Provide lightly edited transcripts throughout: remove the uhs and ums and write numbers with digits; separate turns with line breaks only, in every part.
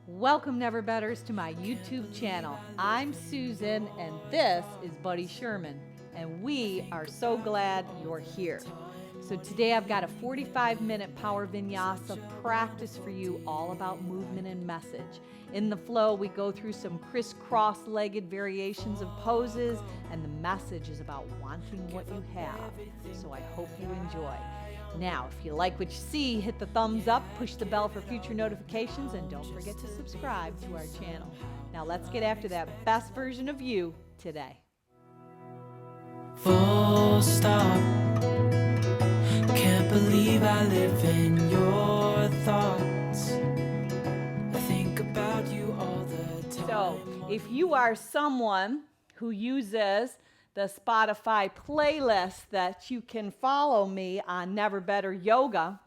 Welcome, Never Betters, to my YouTube channel. I'm Susan, and this is Buddy Sherman, and we are so glad you're here. So today I've got a 45-minute Power Vinyasa practice for you, all about movement and message. In the flow, we go through some crisscross-legged variations of poses, and the message is about wanting what you have. So I hope you enjoy. Now, if you like what you see, hit the thumbs up, push the bell for future notifications, and don't forget to subscribe to our channel. Now let's get after that best version of you today.
Full stop. Can't believe I live in your thoughts. I think about you all the time.
So, if you are someone who uses the Spotify playlist that you can follow me on Never Better Yoga,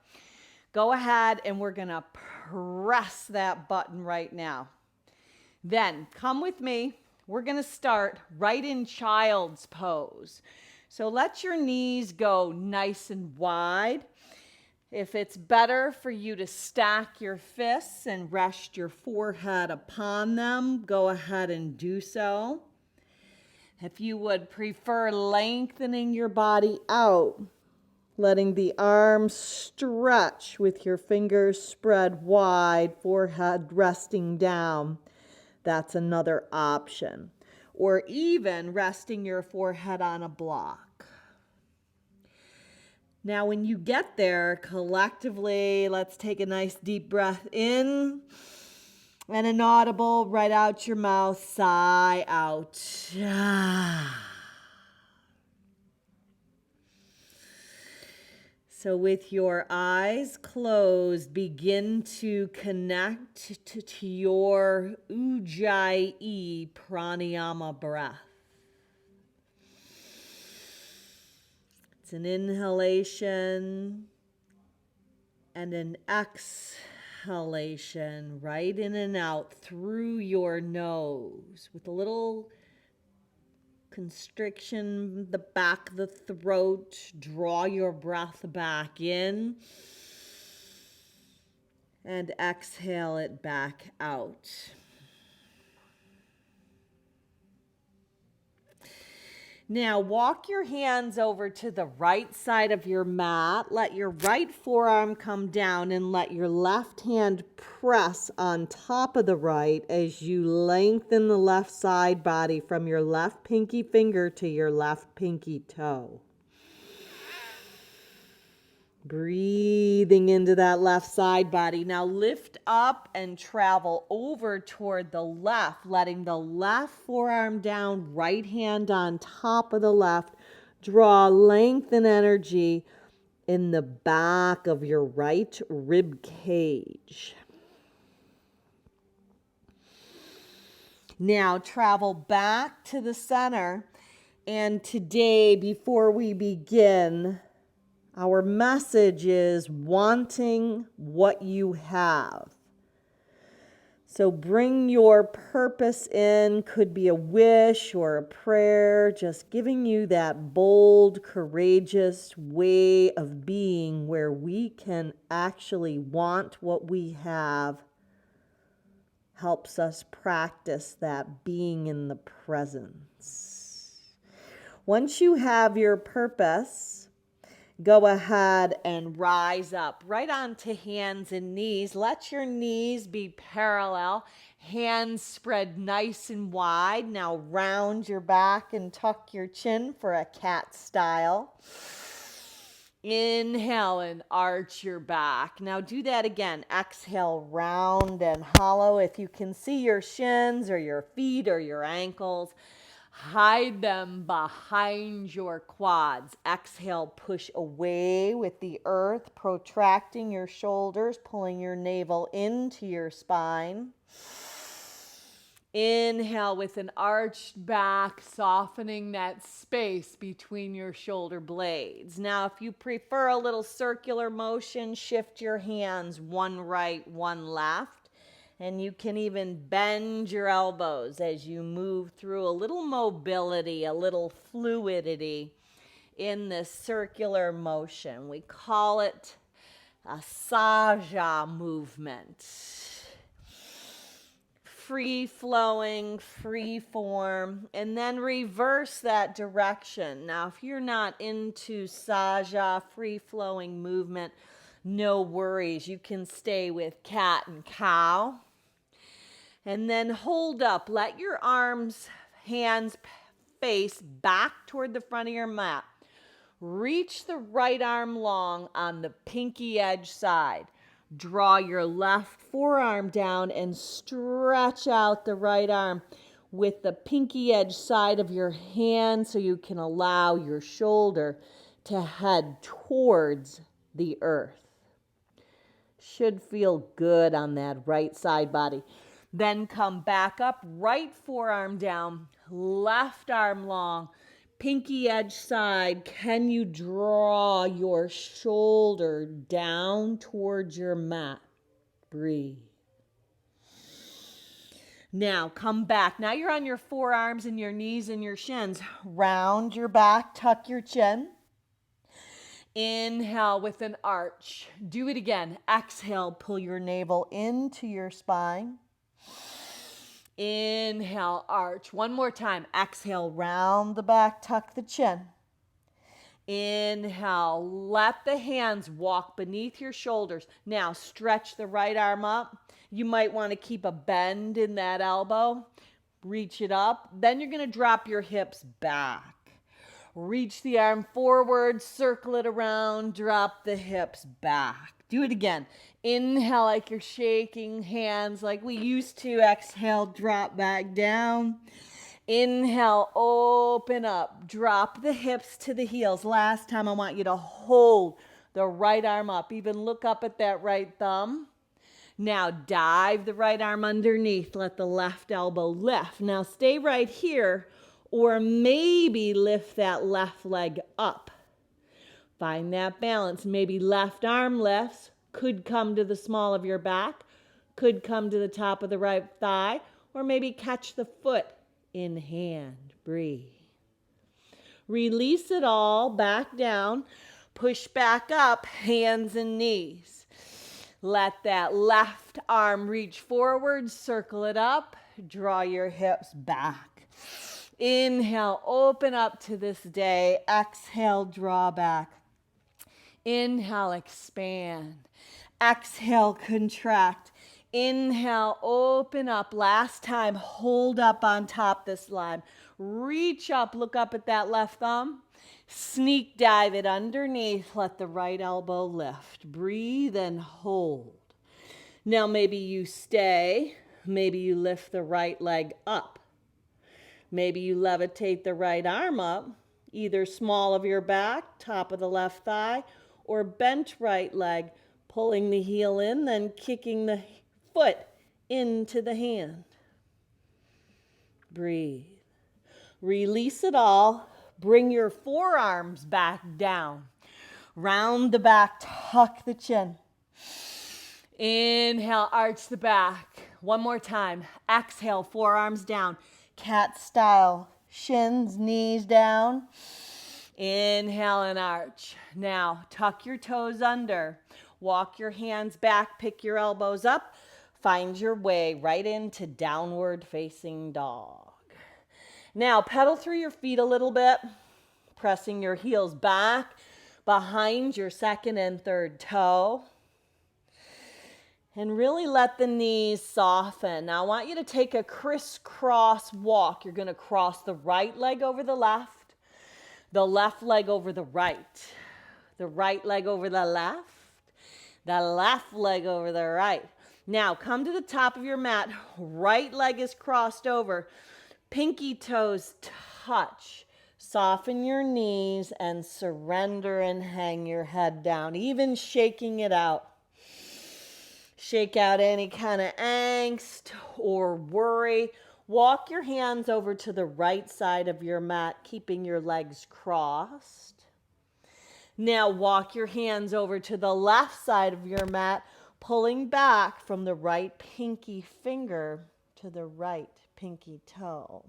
go ahead and we're going to press that button right now. Then come with me. We're going to start right in child's pose. So let your knees go nice and wide. If it's better for you to stack your fists and rest your forehead upon them, go ahead and do so. If you would prefer lengthening your body out, letting the arms stretch with your fingers spread wide, forehead resting down, that's another option. Or even resting your forehead on a block. Now, when you get there, collectively, let's take a nice deep breath in. And an audible, right out your mouth, sigh out. So with your eyes closed, begin to connect to your Ujjayi Pranayama breath. It's an inhalation and an exhalation, right in and out through your nose with a little constriction, the back of the throat. Draw your breath back in and exhale it back out. Now walk your hands over to the right side of your mat. Let your right forearm come down and let your left hand press on top of the right as you lengthen the left side body from your left pinky finger to your left pinky toe. Breathing into that left side body. Now lift up and travel over toward the left, letting the left forearm down, right hand on top of the left. Draw length and energy in the back of your right rib cage. Now travel back to the center. And today, before we begin, our message is wanting what you have. So bring your purpose in, could be a wish or a prayer, just giving you that bold, courageous way of being where we can actually want what we have. Helps us practice that being in the presence. Once you have your purpose, go ahead and rise up right onto hands and knees. Let your knees be parallel. Hands spread nice and wide. Now round your back and tuck your chin for a cat style. Inhale and arch your back. Now do that again. Exhale, round and hollow. If you can see your shins or your feet or your ankles, hide them behind your quads. Exhale, push away with the earth, protracting your shoulders, pulling your navel into your spine. Inhale with an arched back, softening that space between your shoulder blades. Now, if you prefer a little circular motion, shift your hands, one right, one left. And you can even bend your elbows as you move through a little mobility, a little fluidity in this circular motion. We call it a Saja movement. free-flowing, free form, and then reverse that direction. Now, if you're not into saja, free-flowing movement, no worries. You can stay with cat and cow. And then hold up. Let your arms, hands face back toward the front of your mat. Reach the right arm long on the pinky edge side. Draw your left forearm down and stretch out the right arm with the pinky edge side of your hand so you can allow your shoulder to head towards the earth. Should feel good on that right side body. Then come back up, right forearm down, left arm long, pinky edge side. Can you draw your shoulder down towards your mat? Breathe. Now come back. Now you're on your forearms and your knees and your shins. Round your back, tuck your chin. Inhale with an arch. Do it again. Exhale, pull your navel into your spine. Inhale, arch. One more time. Exhale, round the back, tuck the chin. Inhale, let the hands walk beneath your shoulders. Now stretch the right arm up. You might want to keep a bend in that elbow. Reach it up. Then you're going to drop your hips back. Reach the arm forward, circle it around, drop the hips back. Do it again. Inhale like you're shaking hands like we used to. Exhale, drop back down. Inhale, open up. Drop the hips to the heels. Last time I want you to hold the right arm up. Even look up at that right thumb. Now dive the right arm underneath. Let the left elbow lift. Now stay right here or maybe lift that left leg up. Find that balance. Maybe left arm lifts. Could come to the small of your back. Could come to the top of the right thigh. Or maybe catch the foot in hand. Breathe. Release it all back down. Push back up, hands and knees. Let that left arm reach forward, circle it up, draw your hips back. Inhale, open up to this day. Exhale, draw back. Inhale, expand. Exhale, contract. Inhale, open up. Last time, hold up on top this line. Reach up, look up at that left thumb. Sneak dive it underneath. Let the right elbow lift. Breathe and hold. Now maybe you stay. Maybe you lift the right leg up. Maybe you levitate the right arm up, either small of your back, top of the left thigh, or bent right leg, pulling the heel in, then kicking the foot into the hand. Breathe. Release it all. Bring your forearms back down. Round the back, tuck the chin. Inhale, arch the back. One more time. Exhale, forearms down. Cat style. Shins, knees down. Inhale and arch. Now, tuck your toes under. Walk your hands back, pick your elbows up. Find your way right into downward facing dog. Now, pedal through your feet a little bit, pressing your heels back behind your second and third toe. And really let the knees soften. Now, I want you to take a crisscross walk. You're going to cross the right leg over the left leg over the right leg over the left leg over the right. Now, come to the top of your mat. Right leg is crossed over. Pinky toes touch. Soften your knees and surrender and hang your head down, even shaking it out. Shake out any kind of angst or worry. Walk your hands over to the right side of your mat, keeping your legs crossed. Now walk your hands over to the left side of your mat, pulling back from the right pinky finger to the right pinky toe.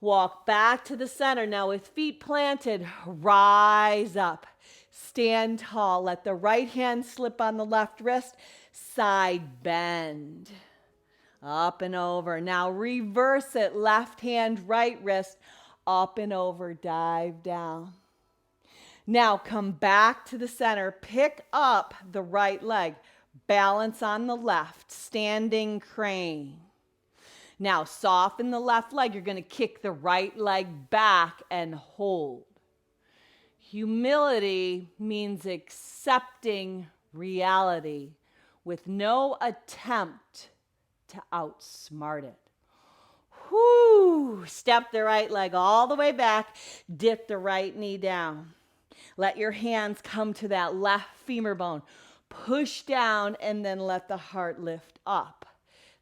Walk back to the center. Now with feet planted, rise up. Stand tall. Let the right hand slip on the left wrist. Side bend. up and over. Now reverse it. Left hand, right wrist, up and over, dive down. Now come back to the center. Pick up the right leg. Balance on the left. Standing crane. Now soften the left leg. You're going to kick the right leg back and hold. Humility means accepting reality with no attempt to outsmart it. Whoo! Step the right leg all the way back. Dip the right knee down. Let your hands come to that left femur bone. Push down and then let the heart lift up.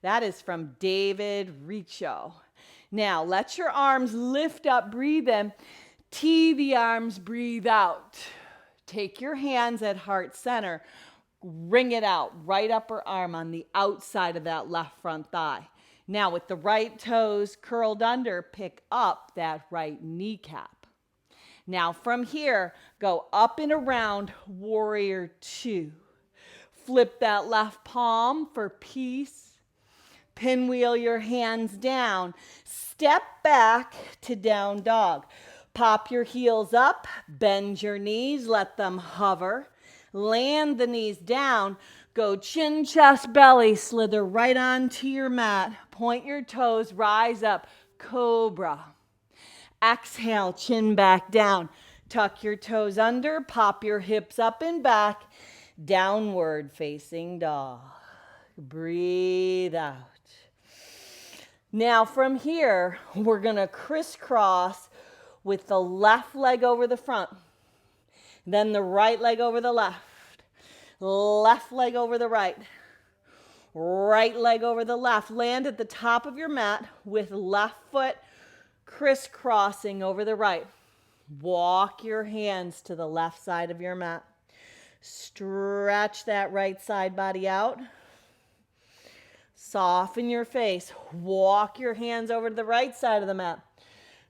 That is from David Richo. Now, let your arms lift up, breathe in. Tee the arms, breathe out. Take your hands at heart center. Wring it out, right upper arm on the outside of that left front thigh. Now, with the right toes curled under, pick up that right kneecap. Now, from here, go up and around, warrior two. Flip that left palm for peace. Pinwheel your hands down. Step back to down dog. Pop your heels up, bend your knees, let them hover. Land the knees down. Go chin, chest, belly, slither right onto your mat. Point your toes, rise up, cobra. Exhale, chin back down. Tuck your toes under, pop your hips up and back. Downward facing dog. Breathe out. Now from here, we're going to crisscross with the left leg over the front. Then the right leg over the left. Left leg over the right. Right leg over the left. Land at the top of your mat with left foot crisscrossing over the right. Walk your hands to the left side of your mat. Stretch that right side body out. Soften your face. Walk your hands over to the right side of the mat.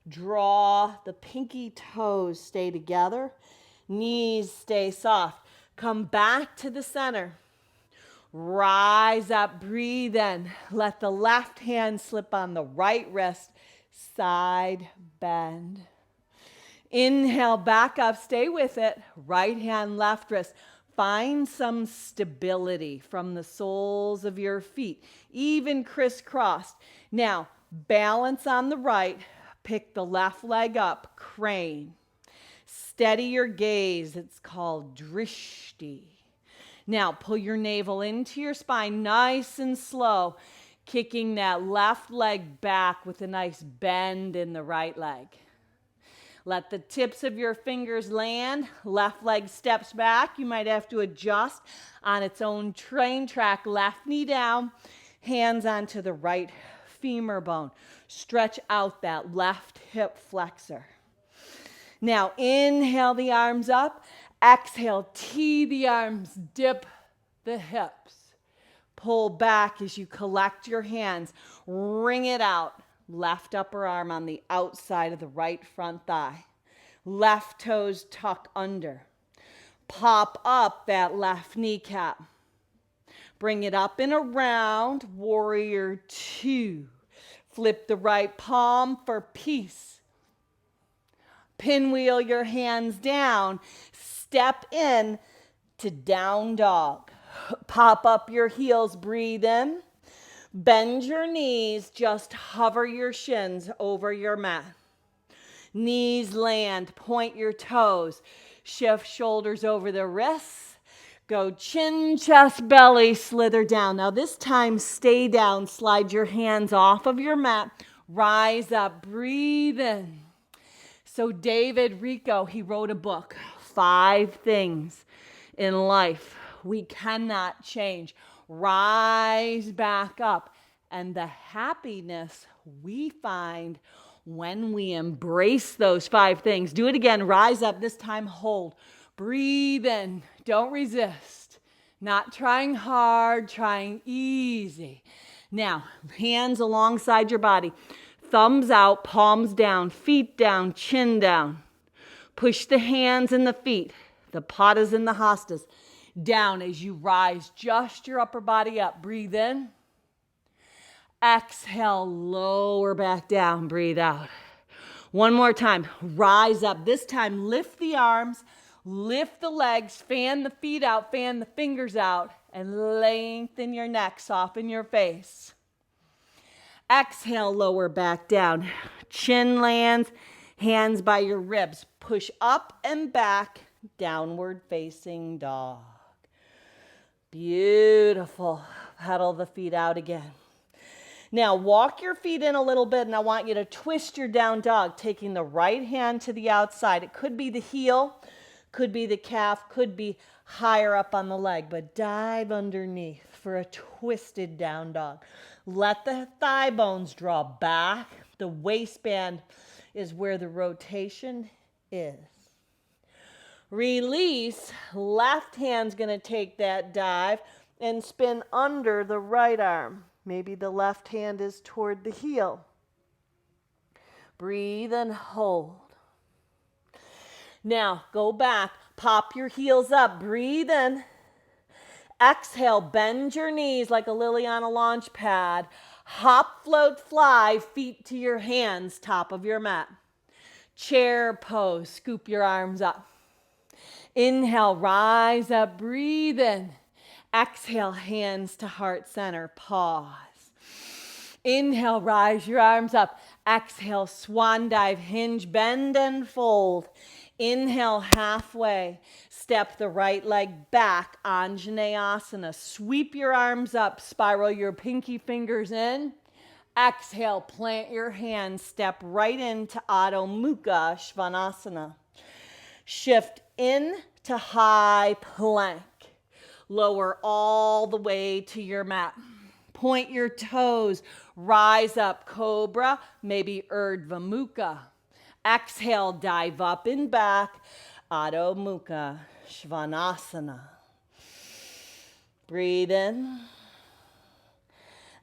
Draw the pinky toes, stay together. Knees stay soft. Come back to the center. Rise up, breathe in. Let the left hand slip on the right wrist. Side bend. Inhale, back up, stay with it. Right hand, left wrist. Find some stability from the soles of your feet, even crisscrossed. Now, balance on the right. Pick the left leg up, crane. Steady your gaze. It's called drishti. Now, pull your navel into your spine, nice and slow, kicking that left leg back with a nice bend in the right leg. Let the tips of your fingers land. Left leg steps back. You might have to adjust on its own train track. Left knee down, hands onto the right femur bone. Stretch out that left hip flexor. Now inhale the arms up. Exhale, tee the arms, dip the hips. Pull back as you collect your hands. Wring it out. Left upper arm on the outside of the right front thigh. Left toes tuck under. Pop up that left kneecap. Bring it up and around, warrior two. Flip the right palm for peace. Pinwheel your hands down. Step in to down dog. Pop up your heels, breathe in. Bend your knees, just hover your shins over your mat. Knees land, point your toes. Shift shoulders over the wrists. Go chin, chest, belly, slither down. Now this time, stay down. Slide your hands off of your mat. Rise up, breathe in. So David Richo, he wrote a book, 5 Things in Life We Cannot Change. Rise back up. And the happiness we find when we embrace those 5 things. Do it again. Rise up. This time, hold. Breathe in. Don't resist. Not trying hard, trying easy. Now, hands alongside your body. Thumbs out, palms down, feet down, chin down. Push the hands and the feet, the padas and the hastas, down as you rise. Just your upper body up. Breathe in. Exhale, lower back down, breathe out. One more time, rise up. This time, lift the arms, lift the legs, fan the feet out, fan the fingers out, and lengthen your neck, soften your face. Exhale, lower back down. Chin lands, hands by your ribs. Push up and back, downward facing dog. Beautiful. Pedal the feet out again. Now walk your feet in a little bit, and I want you to twist your down dog, taking the right hand to the outside. It could be the heel, could be the calf, could be higher up on the leg, but dive underneath for a twisted down dog. Let the thigh bones draw back. The waistband is where the rotation is. Release. Left hand's going to take that dive and spin under the right arm. Maybe the left hand is toward the heel. Breathe and hold. Now go back. Pop your heels up. Breathe in. Exhale, bend your knees like a lily on a launch pad. Hop, float, fly, feet to your hands, top of your mat. Chair pose, scoop your arms up. Inhale, rise up, breathe in. Exhale, hands to heart center, pause. Inhale, rise your arms up. Exhale, swan dive, hinge, bend and fold. Inhale, halfway. Step the right leg back, Anjaneyasana. Sweep your arms up, spiral your pinky fingers in. Exhale, plant your hands, step right into Adho Mukha, Svanasana. Shift in to high plank. Lower all the way to your mat. Point your toes, rise up, cobra, maybe Urdhva Mukha. Exhale, dive up and back, Adho Mukha, Svanasana. Breathe in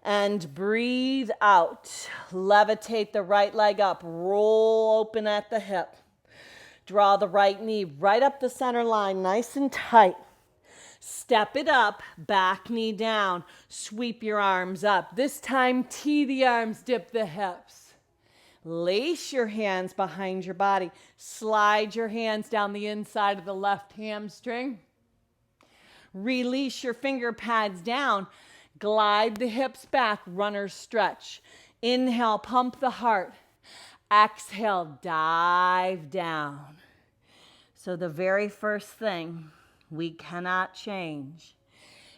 and breathe out. Levitate the right leg up, roll open at the hip. Draw the right knee right up the center line, nice and tight. Step it up, back knee down, sweep your arms up. This time, tee the arms, dip the hips. Lace your hands behind your body. Slide your hands down the inside of the left hamstring. Release your finger pads down. Glide the hips back, runner's stretch. Inhale, pump the heart. Exhale, dive down. So the very first thing we cannot change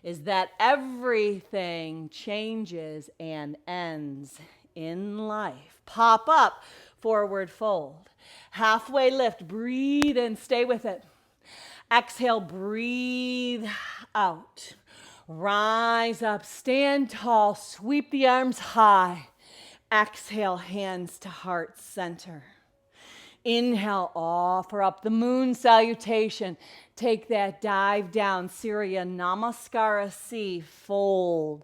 is that everything changes and ends in life. Pop up, forward fold. Halfway lift, breathe and stay with it. Exhale, breathe out. Rise up, stand tall, sweep the arms high. Exhale, hands to heart center. Inhale, offer up the moon salutation. Take that dive down, Surya Namaskara C, fold.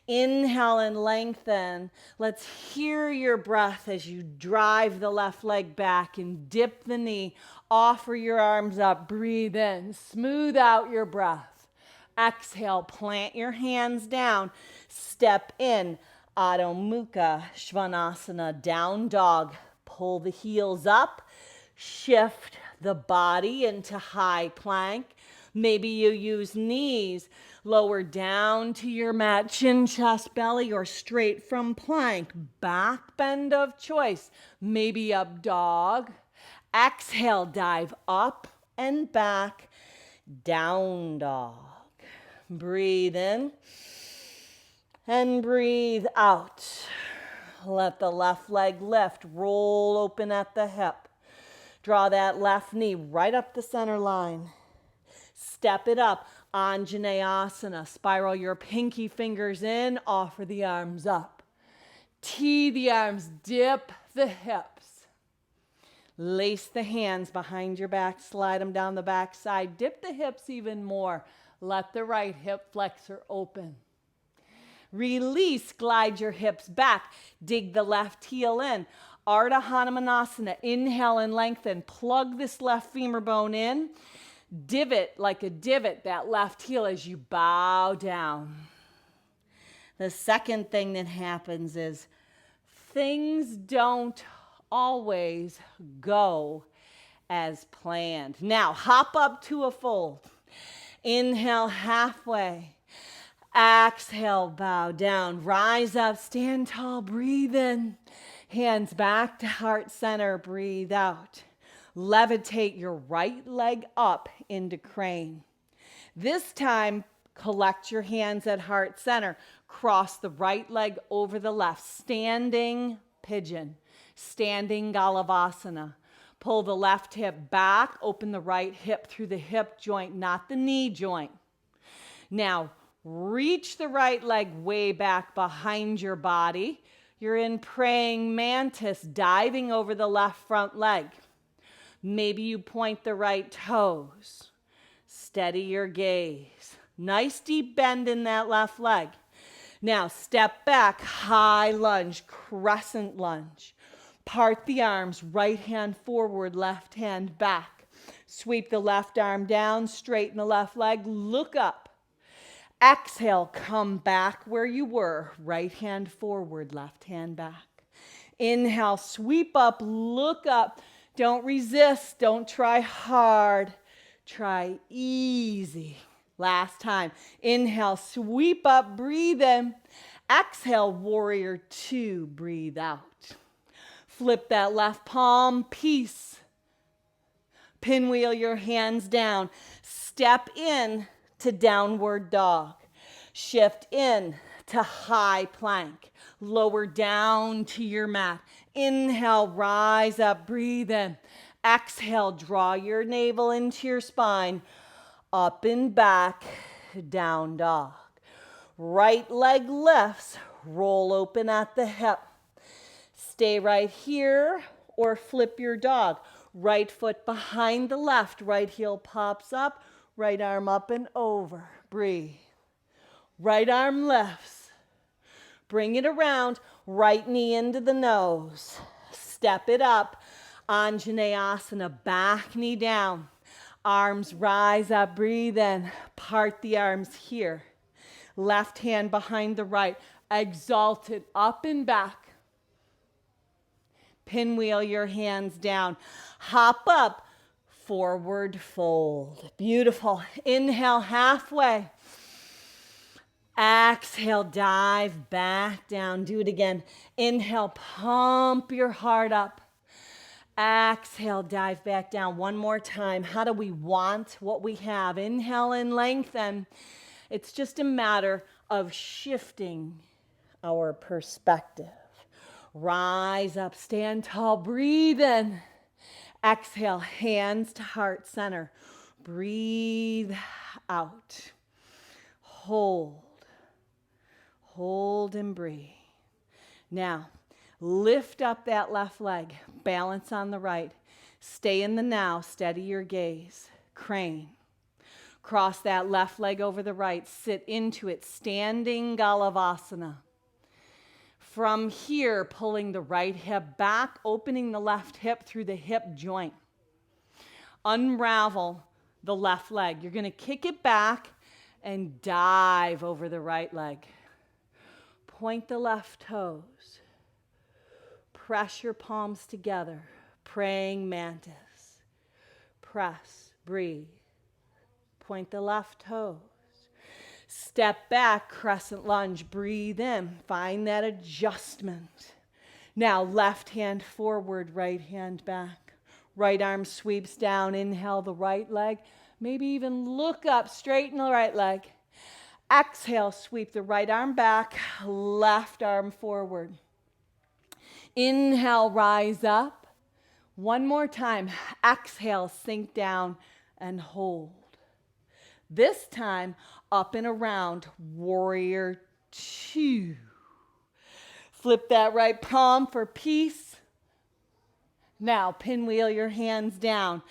Inhale and lengthen. Let's hear your breath as you drive the left leg back and dip the knee. Offer your arms up, breathe in, smooth out your breath. Exhale, plant your hands down, step in, Adho Mukha, Svanasana, down dog. Pull the heels up, shift the body into high plank. Maybe you use knees lower down to your mat, chin, chest, belly, or straight from plank. Back bend of choice, maybe up dog. Exhale, dive up and back, down dog. Breathe in and breathe out. Let the left leg lift, roll open at the hip. Draw that left knee right up the center line. Step it up, Anjaneyasana. Spiral your pinky fingers in, offer the arms up. Tee the arms, dip the hips. Lace the hands behind your back, slide them down the back side. Dip the hips even more. Let the right hip flexor open. Release, glide your hips back. Dig the left heel in. Ardha Hanumanasana. Inhale and lengthen. Plug this left femur bone in. Divot like a divot, that left heel as you bow down. The second thing that happens is things don't always go as planned. Now, hop up to a fold. Inhale halfway. Exhale, bow down. Rise up, stand tall, breathe in. Hands back to heart center, breathe out. Levitate your right leg up into crane. This time, collect your hands at heart center. Cross the right leg over the left. Standing pigeon. Standing Galavasana. Pull the left hip back. Open the right hip through the hip joint, not the knee joint. Now, reach the right leg way back behind your body. You're in praying mantis, diving over the left front leg. Maybe you point the right toes. Steady your gaze. Nice deep bend in that left leg. Now step back, high lunge, crescent lunge. Part the arms, right hand forward, left hand back. Sweep the left arm down, straighten the left leg, look up. Exhale, come back where you were, right hand forward, left hand back. Inhale, sweep up, look up. Don't resist, don't try hard. Try easy. Last time. Inhale, sweep up, breathe in. Exhale, warrior two, breathe out. Flip that left palm, peace. Pinwheel your hands down. Step in to downward dog. Shift in to high plank. Lower down to your mat. Inhale, rise up, breathe in. Exhale, draw your navel into your spine. Up and back, down dog. Right leg lifts, roll open at the hip. Stay right here or flip your dog. Right foot behind the left, right heel pops up, right arm up and over. Breathe. Right arm lifts. Bring it around, right knee into the nose. Step it up. Anjaneyasana, back knee down. Arms rise up, breathe in. Part the arms here. Left hand behind the right. Exalted, up and back. Pinwheel your hands down. Hop up, forward fold. Beautiful. Inhale halfway. Exhale, dive back down. Do it again. Inhale, pump your heart up. Exhale, dive back down. One more time. How do we want what we have? Inhale and lengthen. It's just a matter of shifting our perspective. Rise up, stand tall, breathe in. Exhale, hands to heart center. Breathe out. Hold. Hold and breathe. Now, lift up that left leg. Balance on the right. Stay in the now. Steady your gaze. Crane. Cross that left leg over the right. Sit into it. Standing Galavasana. From here, pulling the right hip back, opening the left hip through the hip joint. Unravel the left leg. You're going to kick it back and dive over the right leg. Point the left toes. Press your palms together. Praying mantis. Press, breathe. Point the left toes. Step back, crescent lunge, breathe in. Find that adjustment. Now, left hand forward, right hand back. Right arm sweeps down, inhale the right leg. Maybe even look up, straighten the right leg. Exhale, sweep the right arm back, left arm forward. Inhale, rise up. One more time. Exhale, sink down and hold. This time, up and around, warrior two. Flip that right palm for peace. Now, pinwheel your hands down.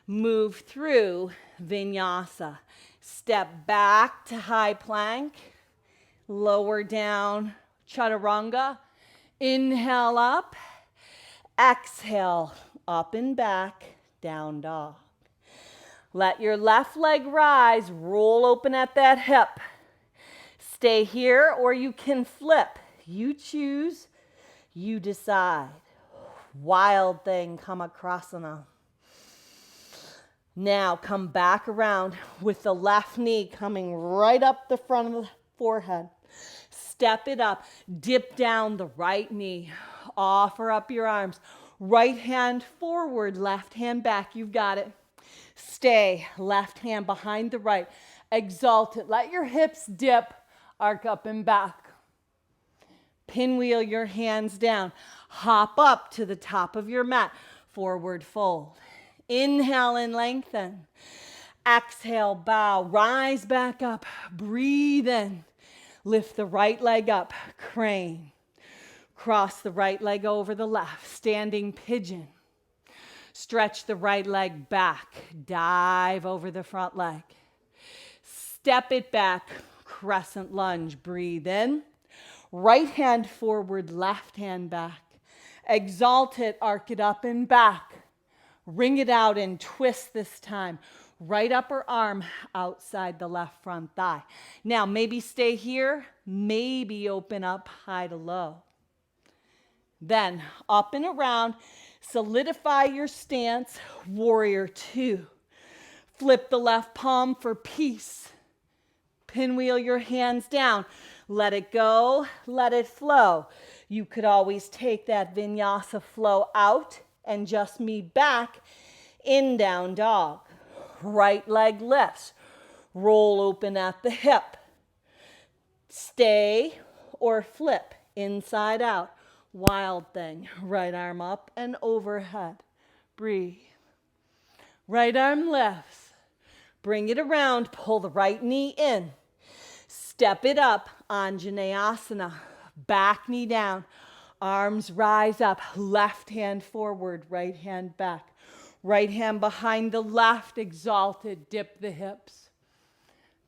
Move through vinyasa. Step back to high plank. Lower down, chaturanga. Inhale up. Exhale, up and back, down dog. Let your left leg rise. Roll open at that hip. Stay here or you can flip. You choose, you decide. Wild thing, Kamakrasana. Now come back around with the left knee coming right up the front of the forehead. Step it up, dip down the right knee. Offer up your arms. Right hand forward, left hand back. You've got it. Stay, left hand behind the right. Exalt it. Let your hips dip, arc up and back. Pinwheel your hands down. Hop up to the top of your mat. Forward fold. Inhale and lengthen. Exhale, bow. Rise back up. Breathe in. Lift the right leg up. Crane. Cross the right leg over the left. Standing pigeon. Stretch the right leg back. Dive over the front leg. Step it back. Crescent lunge. Breathe in. Right hand forward, left hand back. Exalt it, arc it up and back. Ring it out and twist this time. Right upper arm outside the left front thigh. Now, maybe stay here. Maybe open up high to low. Then, up and around. Solidify your stance. Warrior two. Flip the left palm for peace. Pinwheel your hands down. Let it go. Let it flow. You could always take that vinyasa flow out and just meet back in down dog. Right leg lifts. Roll open at the hip. Stay or flip inside out. Wild thing. Right arm up and overhead. Breathe. Right arm lifts. Bring it around. Pull the right knee in. Step it up. Anjaneyasana. Back knee down. Arms rise up. Left hand forward. Right hand back. Right hand behind the left. Exalted. Dip the hips.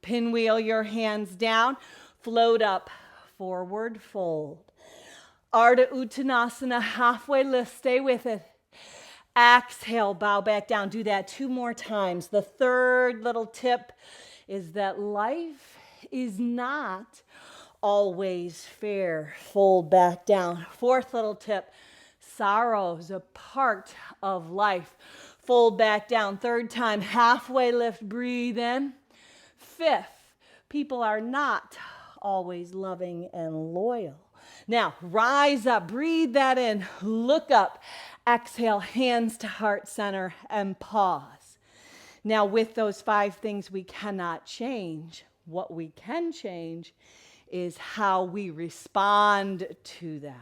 Pinwheel your hands down. Float up. Forward fold. Ardha Uttanasana. Halfway lift. Stay with it. Exhale. Bow back down. Do that 2 more times. The third little tip is that life is not always fair. Fold back down. Fourth little tip. Sorrow is a part of life. Fold back down. Third time. Halfway lift. Breathe in. Fifth. People are not always loving and loyal. Now, rise up. Breathe that in. Look up. Exhale. Hands to heart center and pause. Now, with those 5 things we cannot change, what we can change is how we respond to them.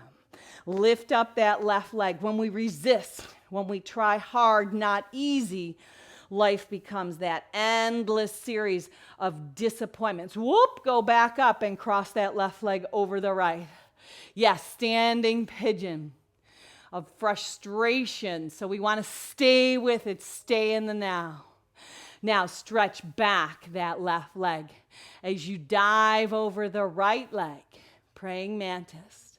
Lift up that left leg. When we resist, when we try hard, not easy, life becomes that endless series of disappointments. Whoop, go back up and cross that left leg over the right. Yes, standing pigeon of frustration. So we want to stay with it, stay in the now. Now stretch back that left leg as you dive over the right leg, praying mantis.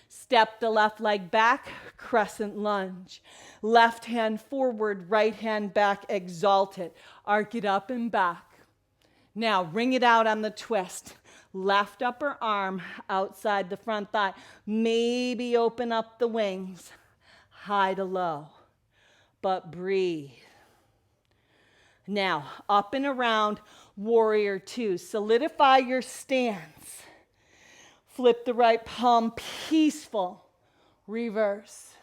Step the left leg back, crescent lunge. Left hand forward, right hand back, exalt it. Arc it up and back. Now ring it out on the twist. Left upper arm outside the front thigh. Maybe open up the wings, high to low, but breathe. Now, up and around, warrior two. Solidify your stance. Flip the right palm, peaceful. Reverse.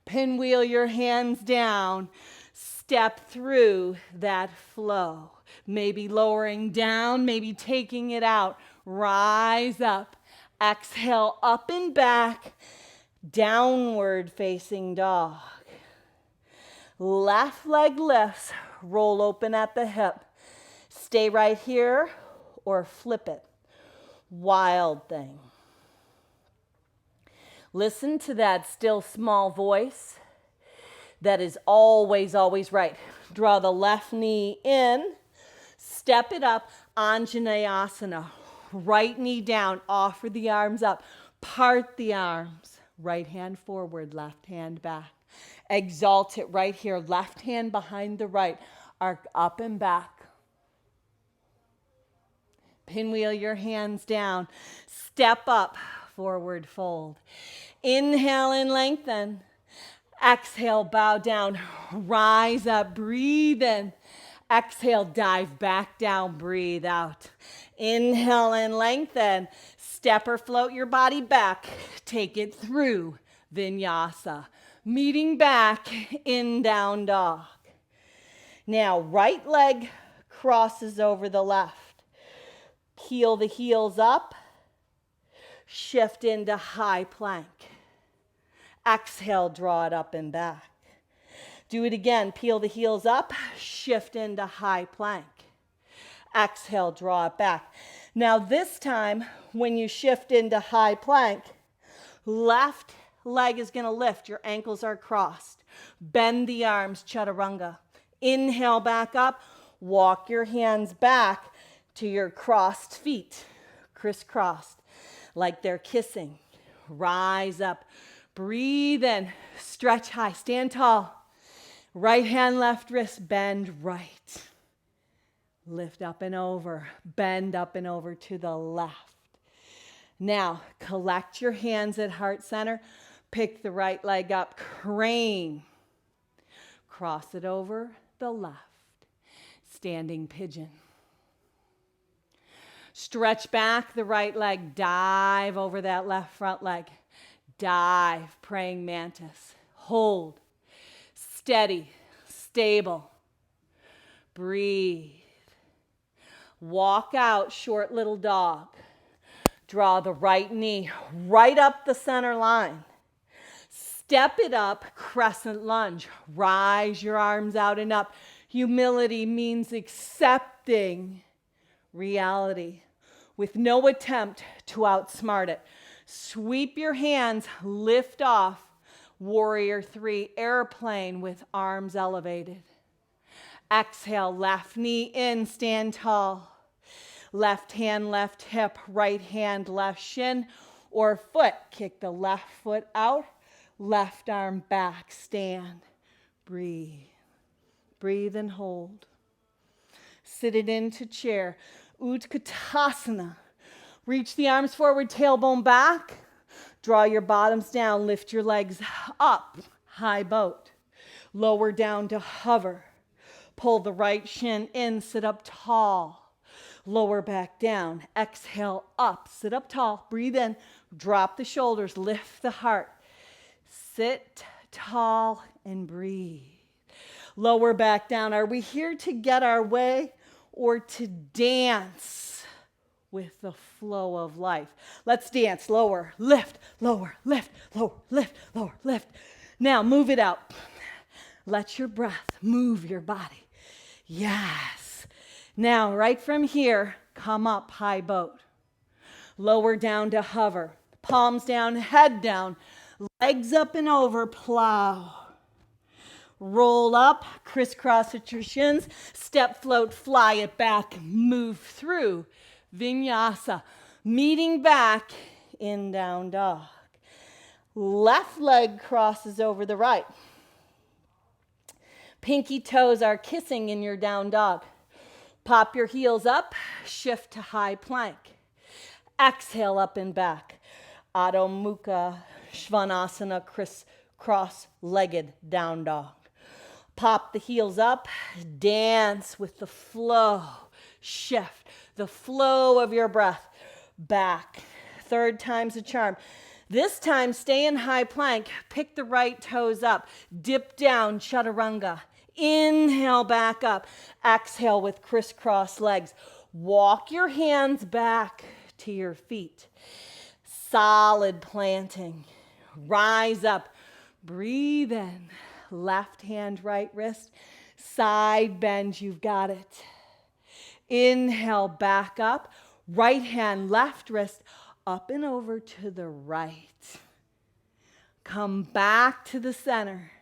Pinwheel your hands down. Step through that flow. Maybe lowering down, maybe taking it out. Rise up. Exhale, up and back. Downward facing dog. Left leg lifts. Roll open at the hip. Stay right here or flip it. Wild thing. Listen to that still small voice that is always, always right. Draw the left knee in. Step it up. Anjaneyasana. Right knee down. Offer the arms up. Part the arms. Right hand forward, left hand back. Exalt it right here. Left hand behind the right. Arc up and back. Pinwheel your hands down. Step up, forward fold. Inhale and lengthen. Exhale, bow down. Rise up, breathe in. Exhale, dive back down, breathe out. Inhale and lengthen. Step or float your body back. Take it through vinyasa. Meeting back in down dog. Now, right leg crosses over the left. Peel the heels up. Shift into high plank. Exhale, draw it up and back. Do it again. Peel the heels up. Shift into high plank. Exhale, draw it back. Now this time, when you shift into high plank, left leg is going to lift. Your ankles are crossed. Bend the arms, chaturanga. Inhale back up. Walk your hands back to your crossed feet, crisscrossed, like they're kissing. Rise up. Breathe in. Stretch high. Stand tall. Right hand, left wrist, bend right. Lift up and over. Bend up and over to the left. Now, collect your hands at heart center. Pick the right leg up. Crane. Cross it over the left. Standing pigeon. Stretch back the right leg. Dive over that left front leg. Dive, praying mantis. Hold. Steady, stable. Breathe. Walk out, short little dog. Draw the right knee right up the center line. Step it up, crescent lunge. Rise your arms out and up. Humility means accepting reality with no attempt to outsmart it. Sweep your hands, lift off. Warrior 3, airplane with arms elevated. Exhale, left knee in, stand tall. Left hand, left hip, right hand, left shin or foot. Kick the left foot out, left arm back, stand. Breathe. Breathe and hold. Sit it into chair. Utkatasana. Reach the arms forward, tailbone back. Draw your bottoms down, lift your legs up, high boat. Lower down to hover. Pull the right shin in, sit up tall. Lower back down, exhale up, sit up tall, breathe in, drop the shoulders, lift the heart. Sit tall and breathe. Lower back down. Are we here to get our way or to dance with the flow of life? Let's dance. Lower, lift, lower, lift, lower, lift, lower, lift. Now move it out. Let your breath move your body. Yes. Now right from here, come up, high boat. Lower down to hover. Palms down, head down. Legs up and over, plow. Roll up, crisscross at your shins. Step, float, fly it back. Move through vinyasa, meeting back in down dog. Left leg crosses over the right. Pinky toes are kissing in your down dog. Pop your heels up, shift to high plank. Exhale up and back. Adho, Mukha, Svanasana, cross-legged down dog. Pop the heels up, dance with the flow. Shift the flow of your breath back. Third time's a charm. This time, stay in high plank. Pick the right toes up. Dip down, chaturanga. Inhale back up. Exhale with crisscross legs. Walk your hands back to your feet. Solid planting. Rise up. Breathe in. Left hand, right wrist. Side bend, you've got it. Inhale, back up. Right hand, left wrist, up and over to the right. Come back to the center.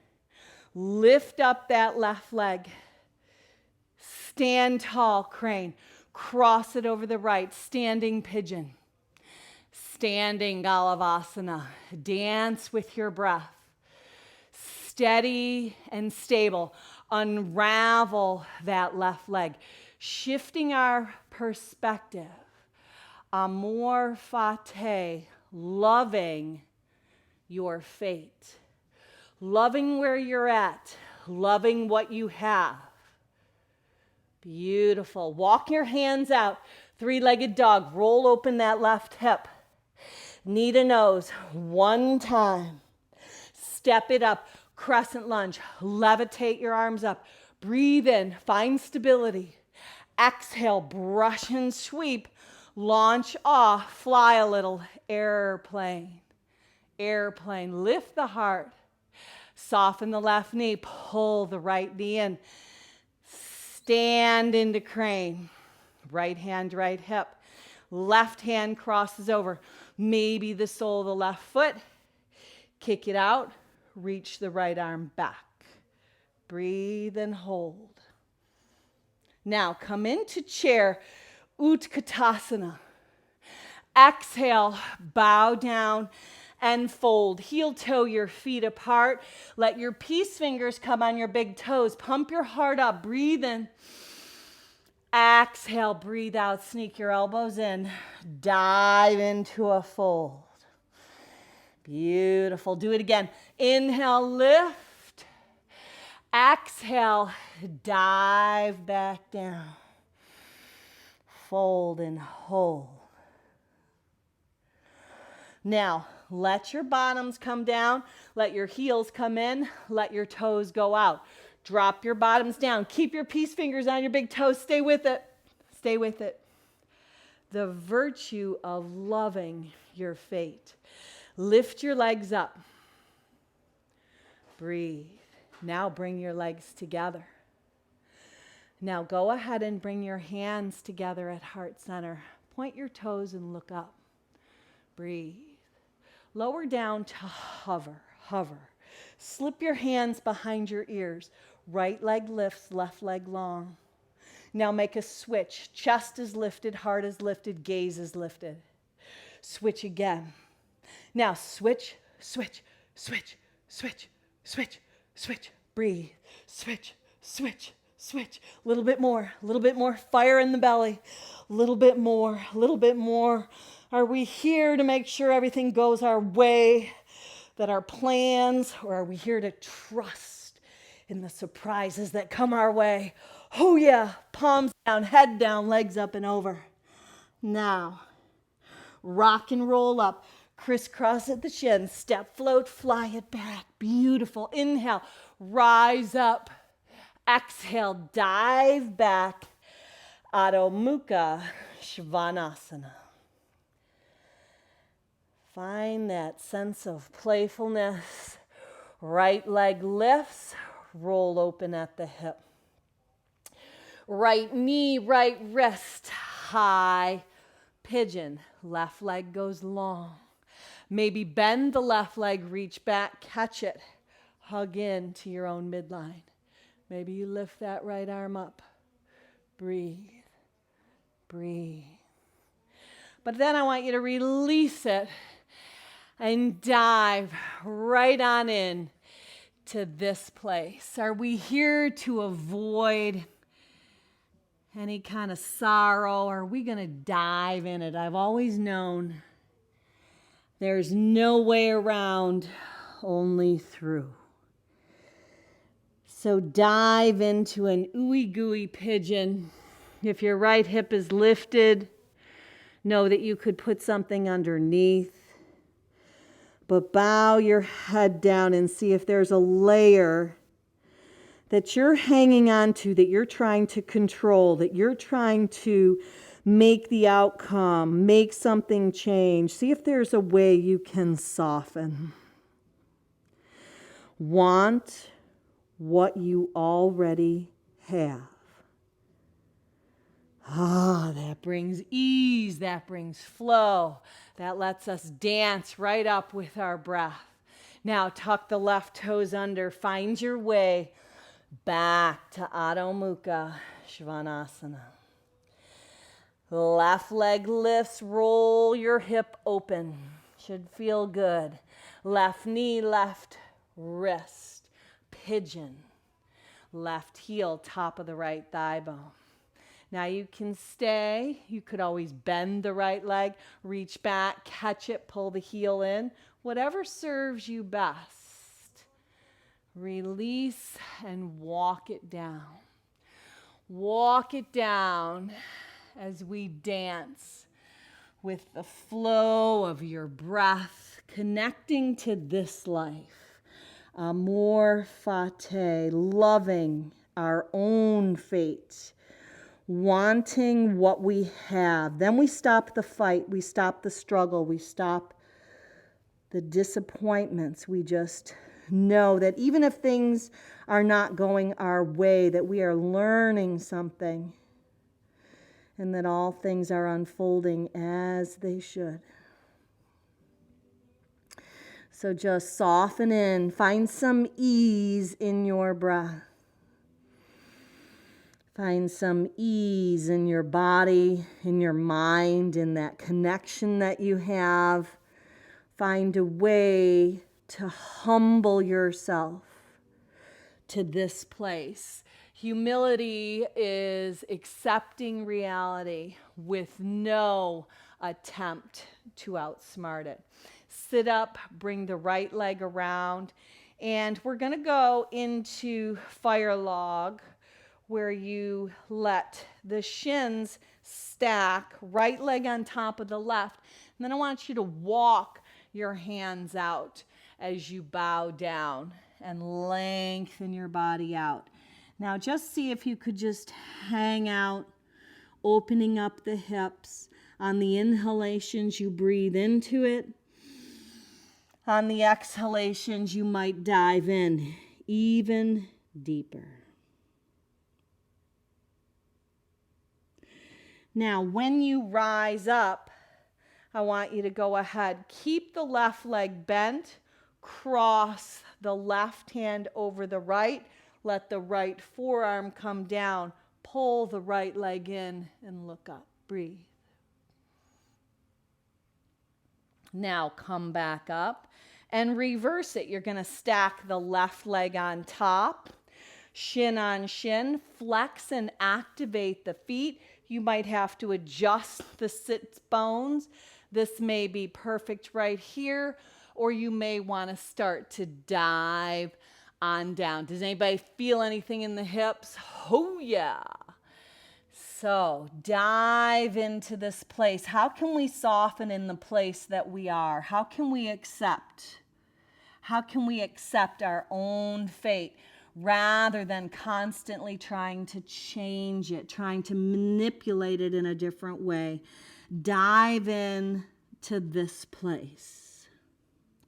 Lift up that left leg. Stand tall, crane. Cross it over the right, standing pigeon. Standing Galavasana. Dance with your breath. Steady and stable. Unravel that left leg. Shifting our perspective. Amor fati, loving your fate. Loving where you're at, loving what you have. Beautiful. Walk your hands out. Three-legged dog. Roll open that left hip. Knee to nose. One time. Step it up. Crescent lunge. Levitate your arms up. Breathe in. Find stability. Exhale. Brush and sweep. Launch off. Fly a little. Airplane. Airplane. Lift the heart. Soften the left knee. Pull the right knee in. Stand into crane. Right hand, right hip. Left hand crosses over. Maybe the sole of the left foot. Kick it out. Reach the right arm back. Breathe and hold. Now come into chair. Utkatasana. Exhale. Bow down and fold. Heel toe your feet apart. Let your peace fingers come on your big toes. Pump your heart up. Breathe in. Exhale. Breathe out. Sneak your elbows in. Dive into a fold. Beautiful. Do it again. Inhale. Lift. Exhale. Dive back down. Fold and hold. Now, let your bottoms come down. Let your heels come in. Let your toes go out. Drop your bottoms down. Keep your peace fingers on your big toes. Stay with it. Stay with it. The virtue of loving your fate. Lift your legs up. Breathe. Now bring your legs together. Now go ahead and bring your hands together at heart center. Point your toes and look up. Breathe. Lower down to hover, hover. Slip your hands behind your ears. Right leg lifts, left leg long. Now make a switch. Chest is lifted, heart is lifted, gaze is lifted. Switch again. Now switch, switch, switch, switch, switch, switch. Breathe. Switch, switch, switch. A little bit more, fire in the belly. A little bit more, a little bit more. Are we here to make sure everything goes our way, that our plans, or are we here to trust in the surprises that come our way? Oh yeah, palms down, head down, legs up and over. Now, rock and roll up, crisscross at the shin, step, float, fly it back. Beautiful. Inhale, rise up. Exhale, dive back. Adho Mukha, Svanasana. Find that sense of playfulness. Right leg lifts, roll open at the hip. Right knee, right wrist, high pigeon. Left leg goes long. Maybe bend the left leg, reach back, catch it. Hug in to your own midline. Maybe you lift that right arm up. Breathe, breathe. But then I want you to release it and dive right on in to this place. Are we here to avoid any kind of sorrow? Are we going to dive in it? I've always known there's no way around, only through. So dive into an ooey gooey pigeon. If your right hip is lifted, know that you could put something underneath. But bow your head down and see if there's a layer that you're hanging on to, that you're trying to control, that you're trying to make the outcome, make something change. See if there's a way you can soften. Want what you already have. That brings ease, that brings flow. That lets us dance right up with our breath. Now tuck the left toes under. Find your way back to Adho Mukha Svanasana. Left leg lifts, roll your hip open. Should feel good. Left knee, left wrist, pigeon. Left heel, top of the right thigh bone. Now you can stay. You could always bend the right leg, reach back, catch it, pull the heel in, whatever serves you best. Release and walk it down. Walk it down as we dance with the flow of your breath, connecting to this life. Amor fati, loving our own fate, wanting what we have. Then we stop the fight, we stop the struggle, we stop the disappointments. We just know that even if things are not going our way, that we are learning something, and that all things are unfolding as they should. So just soften in, find some ease in your breath. Find some ease in your body, in your mind, in that connection that you have. Find a way to humble yourself to this place. Humility is accepting reality with no attempt to outsmart it. Sit up, bring the right leg around, and we're going to go into fire log, where you let the shins stack, right leg on top of the left. And then I want you to walk your hands out as you bow down and lengthen your body out. Now just see if you could just hang out, opening up the hips. On the inhalations, you breathe into it. On the exhalations, you might dive in even deeper. Now, when you rise up, I want you to go ahead. Keep the left leg bent. Cross the left hand over the right. Let the right forearm come down. Pull the right leg in and look up. Breathe. Now come back up and reverse it. You're going to stack the left leg on top. Shin on shin. Flex and activate the feet. You might have to adjust the sit bones. This may be perfect right here, or you may want to start to dive on down. Does anybody feel anything in the hips? Oh, yeah. So dive into this place. How can we soften in the place that we are? How can we accept? How can we accept our own fate rather than constantly trying to change it, trying to manipulate it in a different way? Dive in to this place.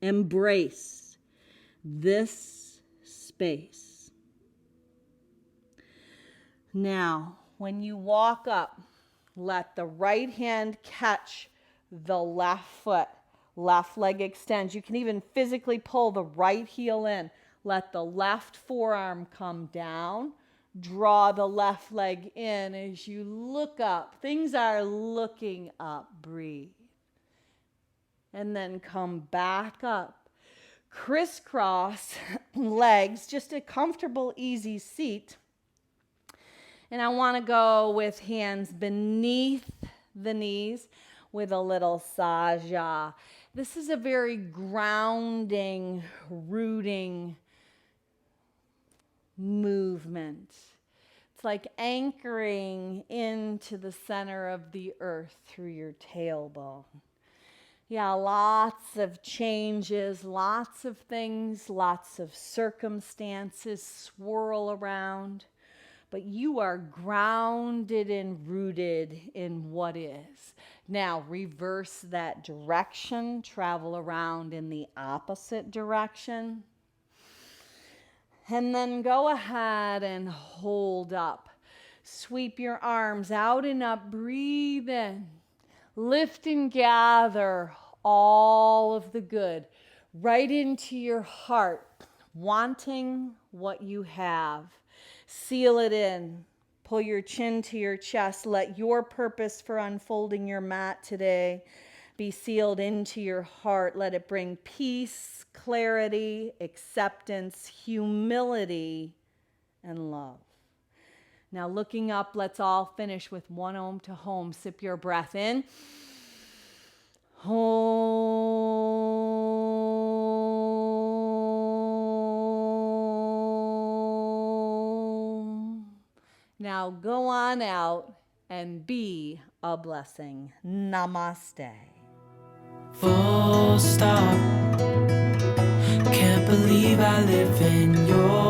Embrace this space. Now, when you walk up, let the right hand catch the left foot. Left leg extends. You can even physically pull the right heel in. Let the left forearm come down. Draw the left leg in as you look up. Things are looking up. Breathe. And then come back up. Crisscross legs, just a comfortable, easy seat. And I want to go with hands beneath the knees with a little saja. This is a very grounding, rooting movement. It's like anchoring into the center of the earth through your tailbone. Yeah, lots of changes, lots of things, lots of circumstances swirl around. But you are grounded and rooted in what is. Now, reverse that direction. Travel around in the opposite direction. And then go ahead and hold up. Sweep your arms out and up. Breathe in. Lift and gather all of the good right into your heart, wanting what you have. Seal it in. Pull your chin to your chest. Let your purpose for unfolding your mat today be sealed into your heart. Let it bring peace, clarity, acceptance, humility, and love. Now looking up, let's all finish with one Om to home. Sip your breath in. Home. Now go on out and be a blessing. Namaste.
Full stop. Can't believe I live in your